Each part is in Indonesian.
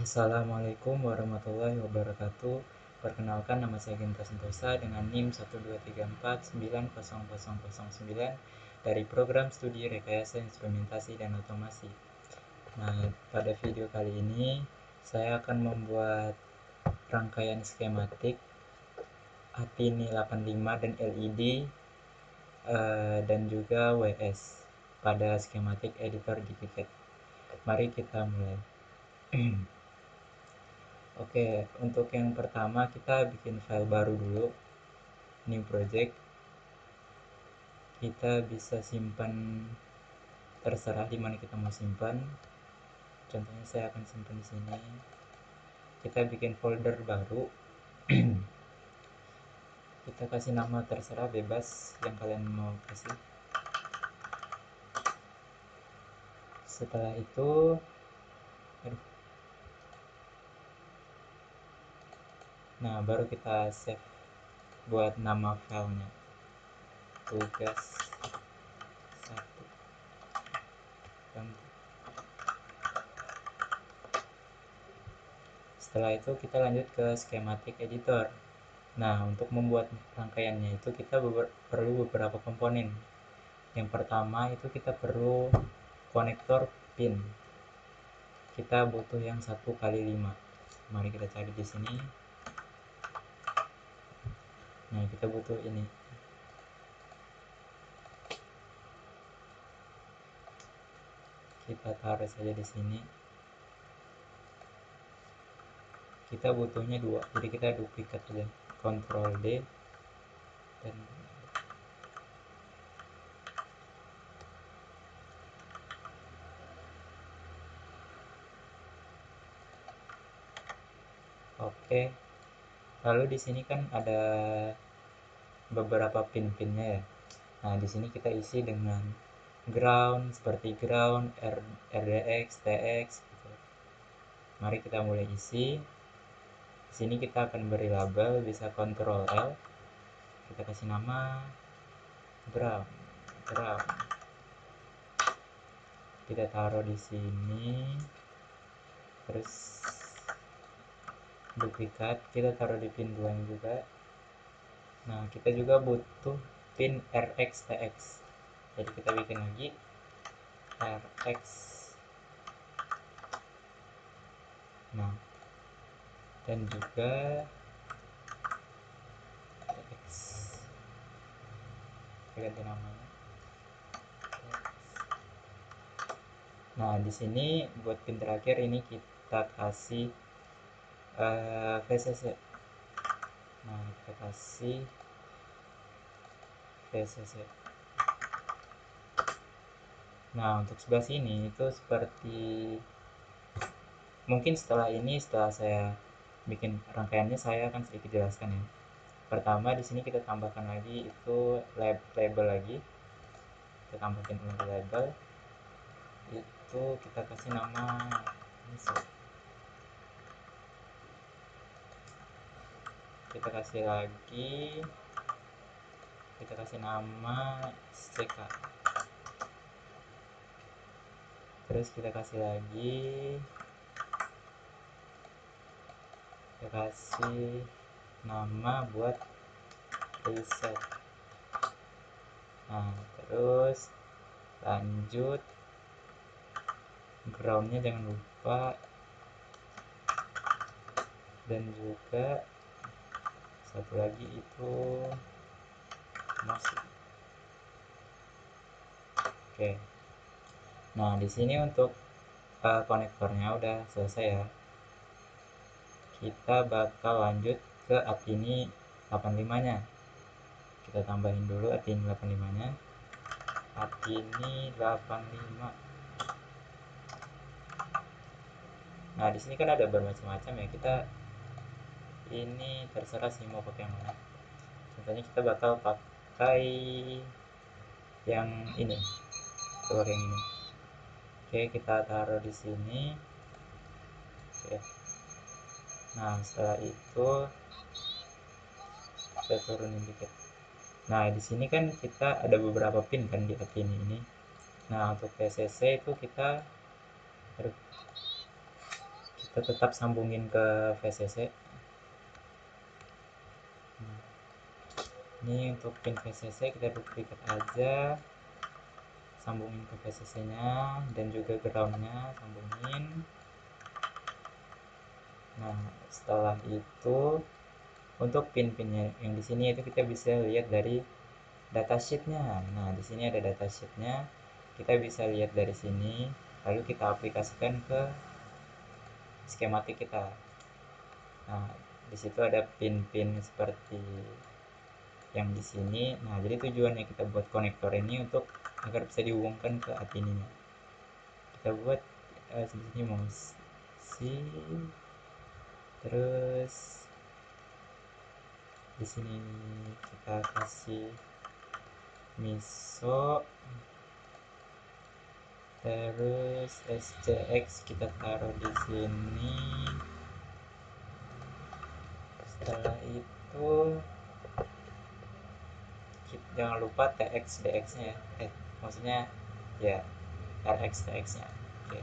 Assalamualaikum warahmatullahi wabarakatuh. Perkenalkan, nama saya Genta Sentosa dengan NIM 123499009 dari program studi Rekayasa Instrumentasi dan Otomasi. Nah, pada video kali ini saya akan membuat rangkaian skematik APINI 85 dan LED dan juga WS pada skematik editor di KiCad. Mari kita mulai. Oke, untuk yang pertama kita bikin file baru dulu, new project. Kita bisa simpan terserah di mana kita mau simpan. Contohnya saya akan simpan di sini. Kita bikin folder baru. Kita kasih nama terserah, bebas yang kalian mau kasih. Setelah itu, nah baru kita save buat nama filenya. Tugas 1. Setelah itu kita lanjut ke schematic editor. Nah, untuk membuat rangkaiannya itu kita perlu beberapa komponen. Yang pertama itu kita perlu konektor pin. Kita butuh yang 1x5. Mari kita cari di sini. Nah, kita butuh ini. Kita taruh saja di sini. Kita butuhnya 2, jadi kita duplikat aja. Ctrl D dan oke. Lalu di sini kan ada beberapa pin-pinnya ya. Nah, di sini kita isi dengan ground, seperti ground, RDX, TX gitu. Mari kita mulai isi. Di sini kita akan beri label, bisa Ctrl L. Kita kasih nama ground. Kita taruh di sini. Terus duplikat, kita taruh di pin 2 juga. Nah, kita juga butuh pin RX, TX. Jadi kita bikin lagi RX. Nah, dan juga TX. Kita ganti namanya. Nah, di sini buat pin terakhir ini kita kasih VCC. Nah, kita kasih VCC. Nah, untuk sebelah sini itu seperti mungkin setelah saya bikin rangkaiannya, saya akan sedikit jelaskan ya. Pertama, di sini kita tambahkan lagi itu label lagi. Kita tambahin lagi label. Itu kita kasih nama kita kasih lagi, kita kasih nama CK. Terus kita kasih lagi, kita kasih nama buat reset. Nah, terus lanjut groundnya jangan lupa, dan juga satu lagi itu musik. Oke. Nah, di sini untuk konektornya udah selesai ya. Kita bakal lanjut ke APINI 85-nya. Kita tambahin dulu APINI 85-nya. APINI 85. Nah, di sini kan ada bermacam-macam ya. Kita ini terserah sih mau pakai yang mana. Contohnya kita bakal pakai yang ini. Coba yang ini. Oke, kita taruh di sini. Oke. Nah, setelah itu kita turunin dikit. Nah, di sini kan kita ada beberapa pin kan di APINI ini. Nah, untuk PCC itu kita kita tetap sambungin ke VCC. Nah, ini untuk pin VCC kita duplikat aja, sambungin ke VCC nya dan juga groundnya sambungin. Nah, setelah itu untuk pin-pinnya yang di sini itu kita bisa lihat dari datasheetnya. Nah, di sini ada datasheetnya, kita bisa lihat dari sini, lalu kita aplikasikan ke skematik kita. Nah, di situ ada pin-pin seperti yang di sini. Nah, jadi tujuannya kita buat konektor ini untuk agar bisa dihubungkan ke ATINI-nya. Kita buat di sini mouse terus di sini kita kasih miso, terus SCX kita taruh di sini. Setelah itu jangan lupa TX DX nya ya, maksudnya ya RX TX nya. Oke,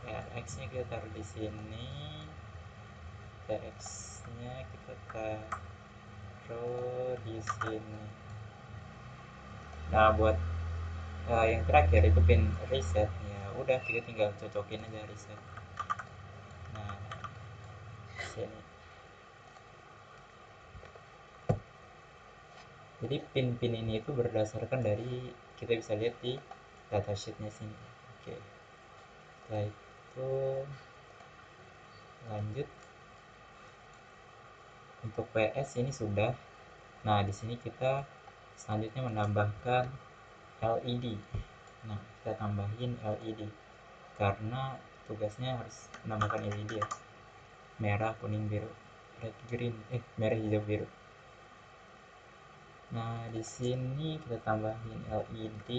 RX nya kita taruh di sini, TX nya kita taruh di sini. Nah, buat yang terakhir itu pin reset ya, udah kita tinggal cocokin aja reset. Nah, sini. Jadi pin-pin ini itu berdasarkan dari, kita bisa lihat di datasheetnya sini. Oke, setelah itu lanjut untuk PS ini sudah. Nah, di sini kita selanjutnya menambahkan LED. Nah, kita tambahin LED karena tugasnya harus menambahkan LED ya, merah kuning biru, red green, merah hijau biru. Nah, di sini kita tambahin LED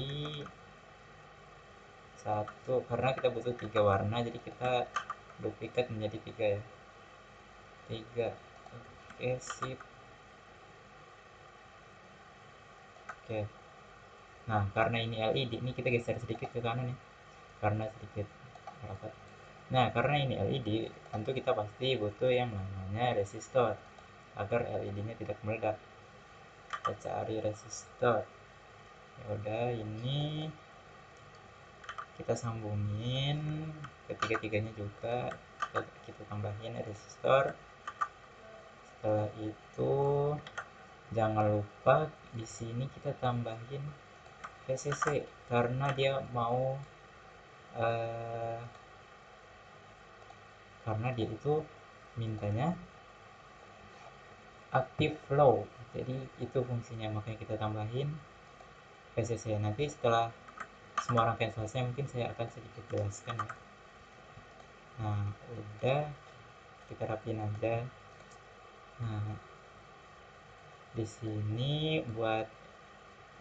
satu karena kita butuh 3 warna, jadi kita duplikat menjadi 3 ya, 3. Oke, sip. Oke, nah karena ini LED, ini kita geser sedikit ke kanan ya, karena sedikit rapat. Nah, karena ini LED, tentu kita pasti butuh yang namanya resistor agar LED-nya tidak meledak. Kita cari resistor. Ya udah, ini kita sambungin ketiga-tiganya juga, kita tambahin resistor. Setelah itu jangan lupa di sini kita tambahin VCC karena dia mau karena dia itu mintanya active flow, jadi itu fungsinya, makanya kita tambahin VCC. Nanti setelah semua rangkaian selesai mungkin saya akan sedikit jelaskan ya. Nah, udah, kita rapiin aja. Nah, di sini buat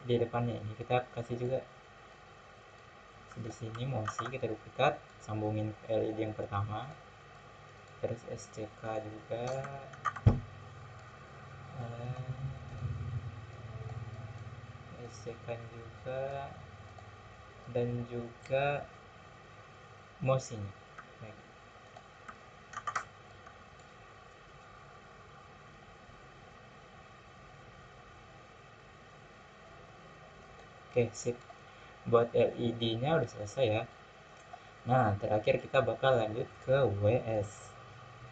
di depannya ini kita kasih juga di sini mouse kita duplikat, sambungin ke LED yang pertama, terus SCK juga, SCK juga, dan juga mouse nya. Oke, sip. Buat LED nya udah selesai ya. Nah, terakhir kita bakal lanjut ke WS.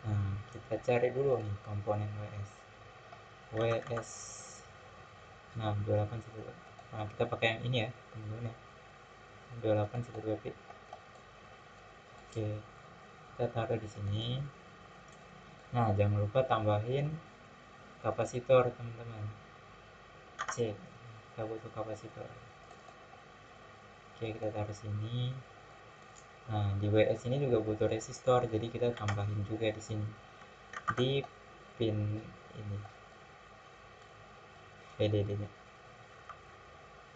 Nah, kita cari dulu nih komponen WS. WS. Nah, 2812. Nah, kita pakai yang ini ya, teman-teman ya. 2812 bit. Oke, kita taruh di sini. Nah, jangan lupa tambahin kapasitor, teman-teman. C, kita butuh kapasitor. Oke, kita taruh sini. Nah, di WS ini juga butuh resistor, jadi kita tambahin juga di sini. Di pin ini VDD-nya.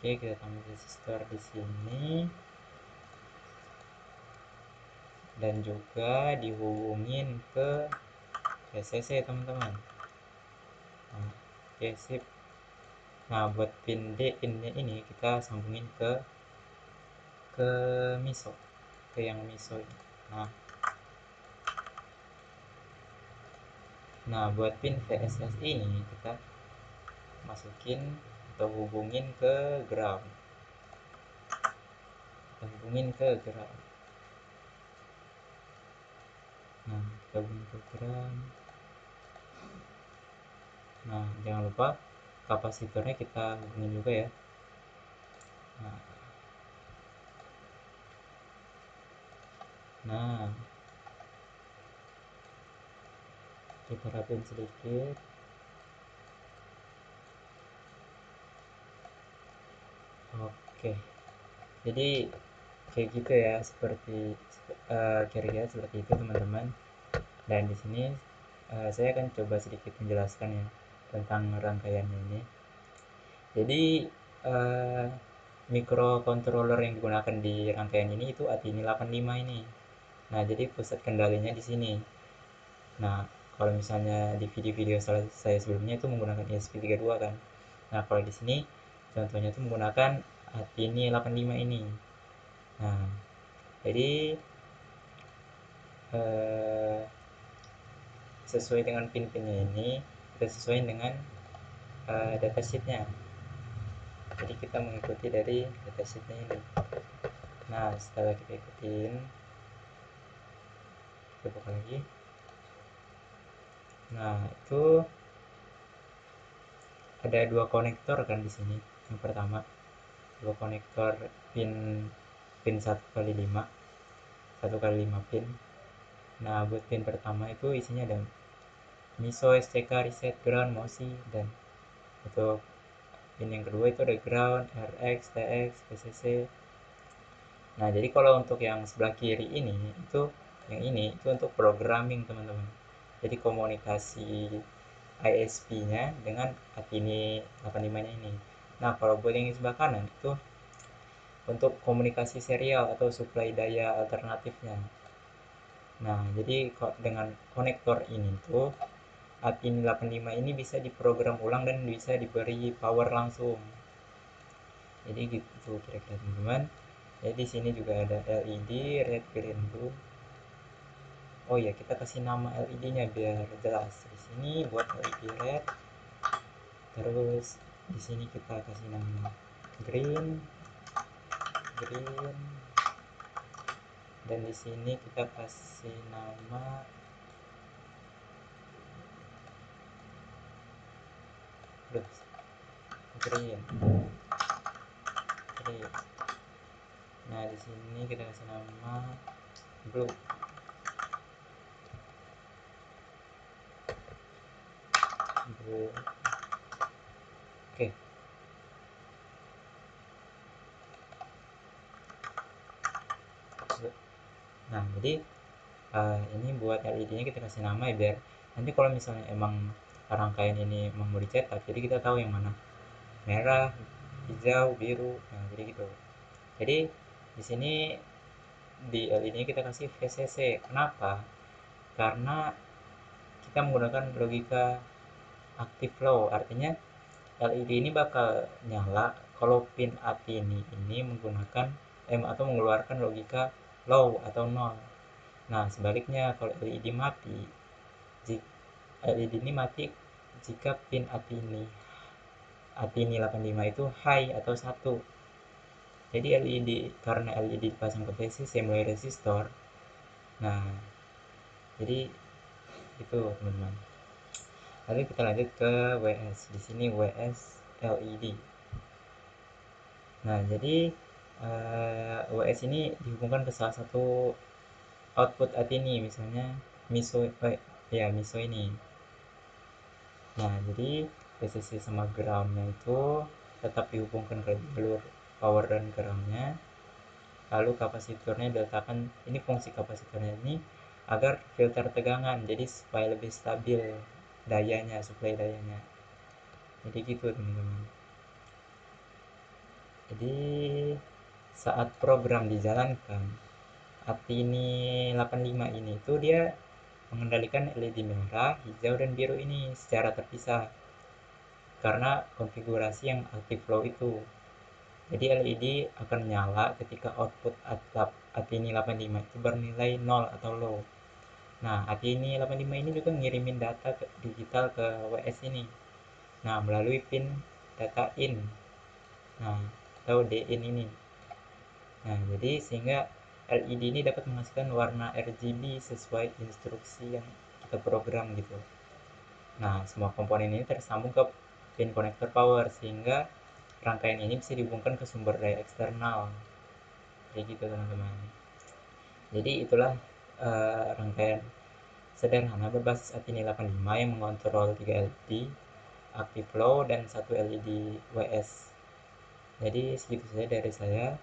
Oke, kita tambah resistor di sini dan juga dihubungin ke VCC, teman-teman. Nah, oke, sip. Nah, buat pin D, pinnya ini kita sambungin ke MISO, ke yang MISO ini. Nah, Nah, buat pin VSS ini kita masukin atau hubungin ke ground. Kita hubungin ke ground. Nah, kita hubungin ke ground. Nah, jangan lupa kapasitornya kita hubungin juga ya. Nah, nah kita rapin sedikit. Oke, jadi kayak gitu ya, seperti kira-kira seperti itu teman-teman. Dan di sini saya akan coba sedikit menjelaskan ya tentang rangkaiannya ini. Jadi uh, microcontroller yang digunakan di rangkaian ini itu Atini 85 ini. Nah, jadi pusat kendalinya di sini. Nah, kalau misalnya di video-video saya sebelumnya itu menggunakan ESP32 kan. Nah, kalau di sini contohnya itu menggunakan Atini 85 ini. Nah, jadi eh, sesuai dengan pin-pinnya ini kita sesuai dengan datasheetnya. Jadi kita mengikuti dari datasheetnya ini. Nah, setelah kita ikutin, kita buka lagi. Nah, itu ada dua konektor kan di sini. Yang pertama, dua konektor pin pin 1x5, 1x5 pin. Nah, buat pin pertama itu isinya ada MISO, SCK, reset, ground, MOSI, dan untuk pin yang kedua itu ada ground, RX, TX, PCC. Nah, jadi kalau untuk yang sebelah kiri ini itu yang ini itu untuk programming teman-teman. Jadi komunikasi ISP-nya dengan Atini 85-nya ini. Nah, kalau buat yang di sebelah kanan itu untuk komunikasi serial atau supply daya alternatifnya. Nah, jadi dengan konektor ini tuh Atini 85 ini bisa diprogram ulang dan bisa diberi power langsung. Jadi gitu kira-kira teman-teman. Jadi di sini juga ada LED, red, green, blue. Oh ya, kita kasih nama LED-nya biar jelas. Di sini buat LED red. Terus di sini kita kasih nama green, green. Dan di sini kita kasih nama green, green. Nah, di sini kita kasih nama blue, blue. Oke. Nah, jadi ini buat LED-nya kita kasih nama ya biar nanti kalau misalnya emang rangkaian ini emang mau dicetak, jadi kita tahu yang mana merah, hijau, biru. Nah, jadi gitu. Jadi di sini di LED-nya kita kasih VCC. Kenapa? Karena kita menggunakan logika active low, artinya LED ini bakal nyala kalau pin ATI ini menggunakan atau mengeluarkan logika low atau nol. Nah, sebaliknya kalau LED mati, LED ini mati jika pin ATI ini 85 itu high atau satu. Jadi LED karena LED dipasang ke VCC mulai resistor. Nah, jadi itu teman-teman. Lalu kita lanjut ke WS. Di sini WS LED. Nah, jadi WS ini dihubungkan ke salah satu output Atini, misalnya MISO, ya MISO ini. Nah, jadi PCC sama groundnya itu tetap dihubungkan ke jalur power dan groundnya. Lalu kapasitornya diletakkan, ini fungsi kapasitornya ini agar filter tegangan, jadi supaya lebih stabil dayanya, suplai dayanya. Jadi gitu teman-teman. Jadi saat program dijalankan, Atini 85 ini itu dia mengendalikan LED merah, hijau, dan biru ini secara terpisah karena konfigurasi yang active low itu. Jadi LED akan nyala ketika output Atini 85 itu bernilai 0 atau low. Nah, ATINI 85 ini juga ngirimin data digital ke WS ini. Nah, melalui pin data in. Nah, atau DIN ini. Nah, jadi sehingga LED ini dapat menghasilkan warna RGB sesuai instruksi yang kita program gitu. Nah, semua komponen ini tersambung ke pin konektor power sehingga rangkaian ini bisa dihubungkan ke sumber daya eksternal. Kayak gitu, teman-teman. Jadi itulah rangkaian sederhana berbasis ATINI 85 yang mengontrol 3 LED, active flow, dan 1 LED WS. Jadi segitu saja dari saya.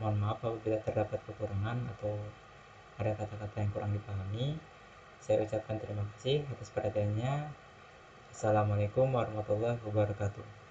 Mohon maaf apabila terdapat kekurangan atau ada kata-kata yang kurang dipahami. Saya ucapkan terima kasih atas perhatiannya. Assalamualaikum warahmatullahi wabarakatuh.